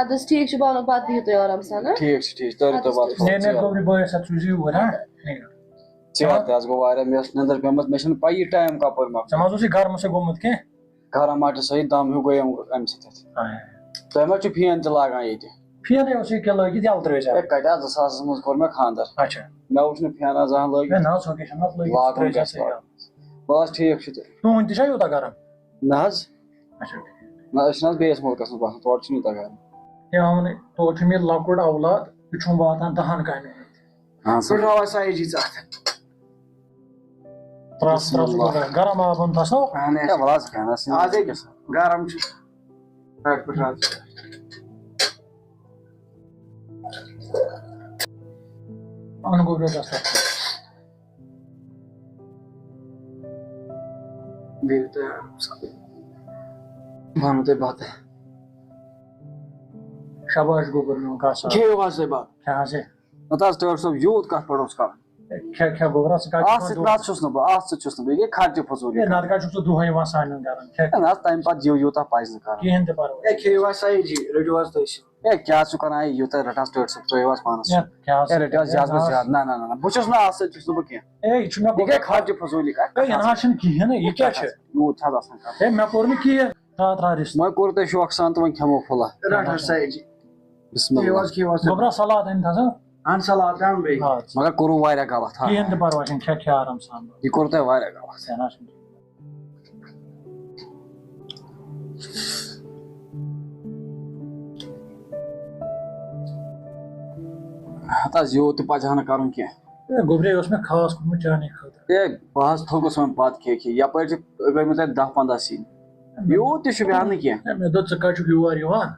ادس ٹھیک چھ بانو پتہ بہِو تُہۍ آرام سان ٹھیک تٔرِو تُہۍ پتہٕ نے گوبری بٲیِس اتھ سوٗزِو یور ہا ژیر تہِ حظ گوٚو واریاہ مےٚ ٲس نِندٕر پیٚمٕژ مےٚ چھُنہٕ پَیی ٹایم کپٲرۍ ژےٚ مۄکلیو ما اوسُے گرمہٕ سۭتۍ گوٚمُت کینٛہہ گرم ما چھُ صحیح دم ہیوٗ گٔے اَمہِ سۭتۍ تۄہہِ ما چھُ فین تہِ لاگان ییٚتہِ فینٕے اوسُے کیٚنٛہہ لٲگِتھ یَلہٕ ترٛٲوۍ ہے کَتہِ حظ 2000 منٛز کوٚر مےٚ خانٛدر اچھا مےٚ وٕچھ نہٕ فینہ زانٛہہ لٲگِتھ نہ حظ ہُکے چھُنہٕ حظ لاگُن لٲگِتھ گژھِ لاگُن بس ٹھیٖک چھُ تیٚلہِ تُہُنٛد تہِ چھا یوٗتاہ گرم نہ حظ اچھا نہ أسۍ چھِنہٕ حظ بیٚیِس مُلکس منٛز باسان تورٕ چھُنہٕ یوٗتاہ گرم ہے اَونے تورٕ چھُ مےٚ لۄکُٹ اولاد یہِ چھُم واتان 10 کامٮ۪ن پھٕٹراوان سایجی ژٕ اتھ ترٛاو گرم آب اوٚن تس نا ہے وَلہٕ حظ کھٮ۪نَس آزے گرم چھُ پھٕٹراو ژٕ اَن گوبریو گژھِ بِہِو تُہۍ آرام سان بہٕ اَنو تۄہہِ بَتہٕ شاباش گوبر میون گژھ کھیٚیِو حظ تُہۍ بَتہٕ کھےٚ حظ ہے نَتہٕ حظ ٹٲٹھ صٲب یوٗت کَتھ پٮ۪ٹھ اوس کَرُن کھےٚ گوبرا ژٕ کَتہِ اَتھ سۭتۍ نہ حظ چھُس نہٕ بہٕ اَتھ سۭتۍ چھُس نہٕ بہٕ یہِ گٔے خرچہِ فضوٗلی ہے نَتہٕ کَتہِ چھُکھ ژٕ دۄہَے یِوان سانٮ۪ن گرن کھےٚ نہ حظ تَمہِ پَتہٕ یوٗتاہ پَزِ نہٕ کَرُن کِہیٖنۍ تہِ پرواے ہے کھیٚیِو حظ سایجی رٔٹِو حظ تُہۍ سُہ ہے کیٛاہ چھُ کَران یوٗتاہ رَٹہٕ حظ ٹٲٹھ صٲب ترٛٲیِو حظ پانَس کیٛاہ حظ ہے رٔٹِو حظ زیادٕ کھۄتہٕ زیادٕ نہ بہٕ چھُس نہٕ اَتھ سۭتۍ چھُس نہٕ بہٕ کیٚنٛہہ ہے یہِ چھُ مےٚ یہِ گٔے خرچہِ فضوٗلی ہے یہِ نہ حظ چھُنہٕ کِہیٖنۍ نہٕ یہِ کیٛاہ چھُ یوٗت چھِ حظ آسان کَرُن ہے مےٚ کوٚر نہٕ کِہیٖنۍ ترٛاو رِستہٕ وۄنۍ کوٚر تۄہہِ شوقہٕ سان تہٕ وۄنۍ کھٮ۪مو پھُلہ رَٹ حظ سایجی بِسمِللہ کھیٚیِو حظ کھیٚیِو حظ گوبرا سلاد أنۍ تھَس اَن سلاد اَن بیٚیہِ مگر کوٚروٕ واریاہ غلط ہا کِہیٖنۍ تہِ پرواے چھُنہٕ کھےٚ آرام سان یہِ کوٚر تۄہہِ واریاہ غلط کیٚنٛہہ نہ چھُنہٕ ہتہٕ حظ یوٗت تہِ پَزِ ہا نہٕ کَرُن کیٚنٛہہ ہے گوبرے اوس مےٚ خاص کوٚرمُت چانہِ خٲطرٕ ہے بہٕ حظ تھوٚکُس وۄنۍ بَتہٕ کھے کھے یَپٲرۍ چھِ گٔمٕتۍ اَتہِ 10-15 سِنۍ یوٗت تہِ چھُ بیٚہنہٕ کیٚنٛہہ ہے مےٚ دوٚپ ژٕ کَتہِ چھُکھ یور یِوان